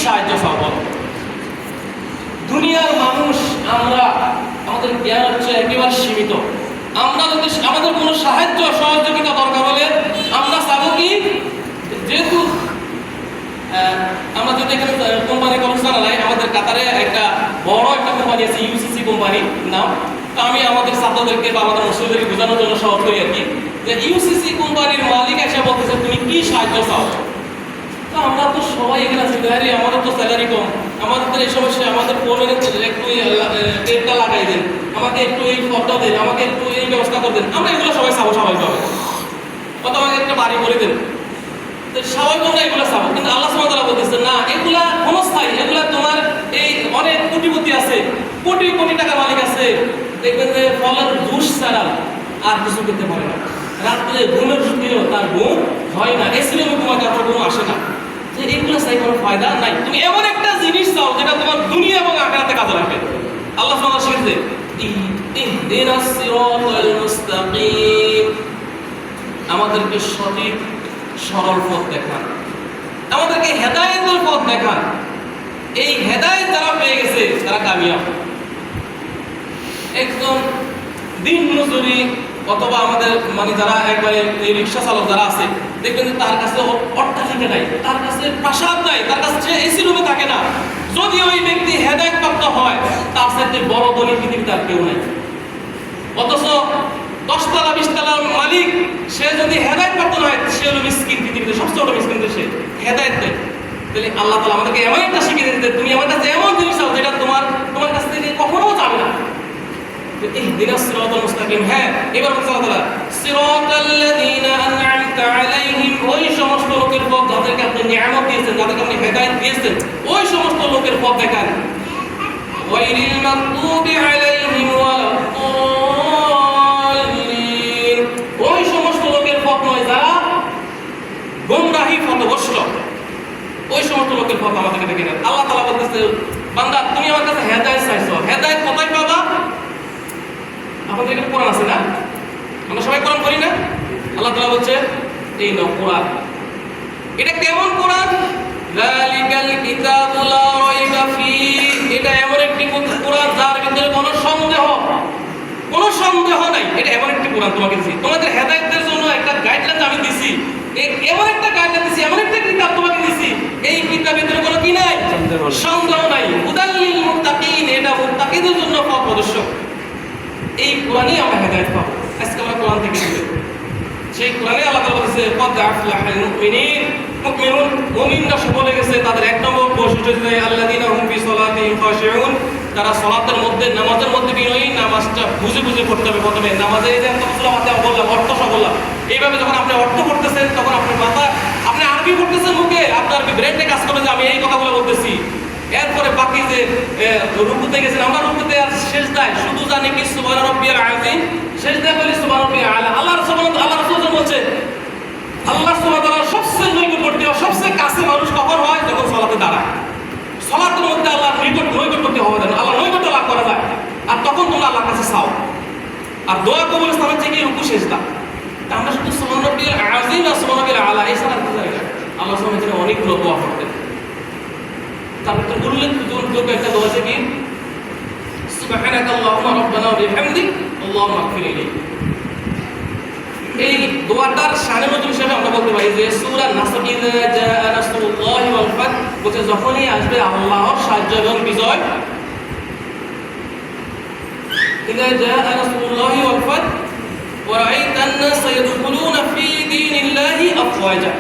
সাহায্য চাও বলো? দুনিয়ার মানুষ আমরা, আমাদের জ্ঞান হচ্ছে একেবারে সীমিত। আমরা যদি আমাদের কোনো সাহায্য সহযোগিতা দরকার হলে আমরা চাবো কি, যেহেতু আমরা যদি এখানে কোম্পানি কর্মচারী নাই, আমাদের কাতারে একটা বড় একটা কোম্পানি আছে ইউসিসি কোম্পানি নাম। তো আমি আমাদের ছাত্রদেরকে বা আমাদের মুসলিমদেরকে বোঝানোর জন্য সহজ করি আর কি, যে ইউসিসি কোম্পানির মালিক এসে বলতেছে তুমি কি সাহায্য চাও। তো আমরা তো সবাই এখানে আছি, আমাদের তো স্যালারি কম, আমাদের এই সমস্যা, আমাদের ফোনের একটু টেপটা লাগাই দেন, আমাকে একটু এই ফটো দেন, আমাকে একটু এই ব্যবস্থা করে দেন। আমরা এগুলো সবাই চাবো স্বাভাবিকভাবে, কত আমাকে একটা বাড়ি করে দেন, স্বাভাবিক আমরা এগুলো চাবো। কিন্তু আল্লাহ সুবহানাহু ওয়া তাআলা বলতেছে না, এগুলা ক্ষণস্থায়ী, এগুলা তোমার এই অনেক কোটিপতি আছে, কোটি কোটি টাকা মালিক আছে, দেখবেন যে ফলের জুস ছাড়া আর কিছু করতে পারে না, রাত্রে ঘুমের দিলেও তার ঘুম হয় না, এসির ঘুমাতে আপনার ঘুম আসে না। যে এগুলো চাই কোনো ফায়দা নাই। তুমি এমন একটা জিনিস চাও যেটা তোমার দুনিয়া এবং আখিরাতে কাজে লাগবে। আল্লাহ সুবহানাহু ওয়া তাআলা শিখিয়েছে ইহদিনাস সিরাতাল মুস্তাকিম, আমাদেরকে সঠিক সরল পথ দেখান, আমাদেরকে হেদায়েতের পথ দেখান। এই হেদায়েত যারা পেয়ে গেছে তারা কামিয়াব। একজন দিন মজুরি অথবা আমাদের মানে যারা একবারে এই রিক্সা চালক যারা আছে, দেখবেন যে তার কাছে অট্টালিকা নাই, তার কাছে প্রাসাদ নাই, তার কাছে এসি রুমে থাকে না। যদি ওই ব্যক্তি হেদায়েত প্রাপ্ত হয়, তার সাথে বড় ধনী পৃথিবীতে আর কেউ নাই। অথচ 10 তলা 20 তলার মালিক, সে যদি হেদায়েত প্রাপ্ত হয়, সে হলো মিসকিন, পৃথিবীতে সবচেয়ে বড় মিসকিন। সে হেদায়েত দেয়। তাহলে আল্লাহ তাআলা আমাদেরকে এমন একটা শিখিয়ে দিতে, তুমি আমার কাছে এমন জিনিস চাও যেটা তোমার কাছ থেকে কখনো যাবে না। ইহদিনাস সিরাতাল মুস্তাকিম। হ্যাঁ, এবার বলছে আল্লাহ তাআলা সিরাতাল্লাযীনা আন'আমতা আলাইহিম, ওই সমস্ত লোকের পথ যাদেরকে আপনি নিয়ামত দিয়েছেন, যাদেরকে আপনি হেদায়েত দিয়েছেন, ওই সমস্ত লোকের পথ দেখান। গায়রিল মাগদুবি আলাইহিম ওয়ালাদ-দাল্লিন, ওই সমস্ত লোকের পথ নয় যারা গোমরাহি পথভ্রষ্ট, ওই সমস্ত লোকের পথ আমাদেরকে দেখে দেন। আল্লাহ তাআলা বলতেছে, বান্দা তুমি আমার কাছে হেদায়েত চাইছো, হেদায়েত কোথায় পাবা? আমাদের এখানে কোরআন আছে না, আমরা সবাই কোরআন পড়ি না? আল্লাহ তাআলা বলছে এই নাও কোরআন। এটা কেমন কোরআন? যালিকাল কিতাবু লা রাইবা ফীহি, এটা এমন একটি কোরআন যার ভিতরে কোনো সন্দেহ নাই। এটা এমন একটি কোরআন তোমাকে দিয়েছি, তোমাদের হেদায়েতের জন্য একটা গাইডলাইন আমি দিয়েছি, এমন একটা গাইডলাইন দিয়েছি, এমন একটা কিতাব তোমাকে দিয়েছি, এই কিতাবের ভিতরে কোনো কি নাই? সন্দেহ নাই। হুদাল লিল মুত্তাকিন, এটা মুত্তাকিদের জন্য পথ প্রদর্শক। এই কোরআনেই আমরা হেদায়েত পাবো। আজকে আমরা কোরআন থেকে শিখব, সেই কোরআনে আল্লাহ তাআলা বলেছে কদ আফলাহাল মুমিনুন, মুমিনরা সফল হয়ে গেছে। তাদের এক নম্বর বৈশিষ্ট্য হচ্ছে আল্লাযীনা হুম ফি সালাতিহিম খাশিউন, তারা সালাতের মধ্যে, নামাজের মধ্যে বিনয়ী। নামাজটা বুঝে বুঝে পড়তে হবে। প্রথমে নামাজে এই যে আমরা সূরা বললাম, অর্থ সহ বললাম, এইভাবে যখন আপনি অর্থ পড়তেছেন তখন আপনার মাথা, আপনি আরবি পড়তেছেন মুখে, আপনার ব্রেনটা কাজ করে যে আমি এই কথাগুলো বলতেছি। এরপরে বাকি যে রুকুতে গেছেন, আমরা রুকুতে আর সেজদায় শুধু জানি কি সুবহান রাব্বিয়াল আযীম, সেজদায় বলি সুবহান রাব্বিয়াল আলা। আল্লাহ রাসূল বলছে আল্লাহ সুবহানাহু ওয়া তাআলা সবচেয়ে নৈকটবর্তী, সবচেয়ে কাছে মানুষ কখন হয়? যখন সালাতে দাঁড়ায়। সালাতের মধ্যে আল্লাহর নৈকটবর্তী হওয়া যায় না, আল্লাহ নৈকট্য লাভ করা যায়। আর তখন তোমরা আল্লাহর কাছে চাও। আর দোয়া কবুল স্থান হচ্ছে কি? রুকু সেজদা। আমরা শুধু সুবহান রাব্বিয়াল আযীম আর সুবহান রাব্বিয়াল আলা এই সালাত বুঝাই না। আল্লাহ সুবহানাহু ওয়া তাআলা অনেকগুলো দোয়া করতেন। তারপর তো উল্লেখযোগ্য একটা দোয়া আছে কি? সুবহানাকা আল্লাহুম্মা রাব্বানা ওয়া বিহামদিক আল্লাহুম্মা আগফিরলি। এই দোয়াটার শানে নজরুল হিসেবে আমরা বলতে পারি যে সূরা নাসর, ইযা জাআ নাসরুল্লাহি ওয়াল ফাত, বলছে যখনই আসবে আল্লাহর সাহায্য এবং বিজয়। ইযা জাআ নাসরুল্লাহি ওয়াল ফাত ওয়া রাআইতান নাসা ইয়াদখুলুনা ফি দীনিল্লাহি আফওয়াজা,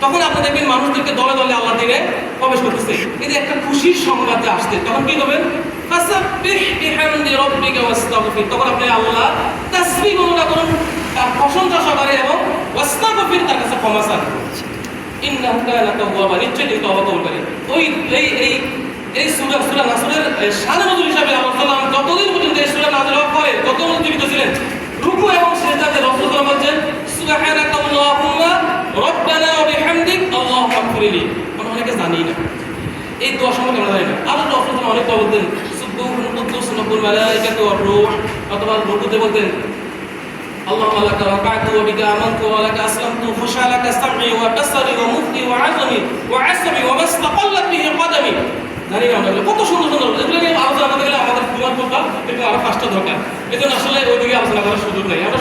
তখন আপনি দেখবেন মানুষদেরকে দলে দলে আল্লাহ দিনে প্রবেশ করতেছে। এই যে একটা খুশির সংবাদ যে আসছে, তখন কি করবেন? ফাসাব্বিহ বিহামদি রাব্বিকা ওয়াস্তাগফির, তখন আপনি আল্লাহ তাসবিহ গণনা করুন, তার প্রশংসা সহকারে, এবং ওয়াস্তাগফির, তার কাছে ক্ষমা চান। ইন্নাহু কানা তাওয়াবা, নিশ্চয়ই তিনি তওবা কবুলকারী। ওই এই সূরা নাসরের শানে নজরুল হিসাবে আল্লাহ সাল্লাল্লাহু আলাইহি ওয়াসাল্লাম যতদিন পর্যন্ত এই সূরা নাযিল হওয়ার পরে ততদিন জীবিত ছিলেন, রুকু এবং সিজদাতে রাসূল সাল্লাল্লাহু আলাইহি ওয়াসাল্লাম বলছেন সুবহানাকা আল্লাহুম্মা রাব্বানা ওয়া বিহামদিক আল্লাহুম্মা আগফিরলি। আমরা অনেকে জানি না এই দোয়া সম্পর্কে, আমরা জানি না। আর রাসূল সাল্লাল্লাহু আলাইহি ওয়াসাল্লাম অনেক দোয়া বলতেন, সুবহান কুদ্দুস রব্বুল মালাইকাতু ওয়ার রূহ, অথবা রুকুতে বলতেন আল্লাহুম্মা লাকা রাকা'তু ওয়া বিকা আমানতু ওয়া লাকা আসলামতু, খাশা লাকা সামঈ ওয়া বাসারি ওয়া মুখি ওয়া আযমি ওয়া আসমি ওয়া মাস্তাকাল্লাত বিহি কদমি। জানি না আমরা কত সুন্দর সুন্দর এগুলো নিয়ে আলোচনা করতে গেলে আমাদের তোমার প্রকার কিন্তু আরো 5টা দরকার। এই জন্য আসলে ওইদিকে আলোচনা করার সুযোগ নেই। আমরা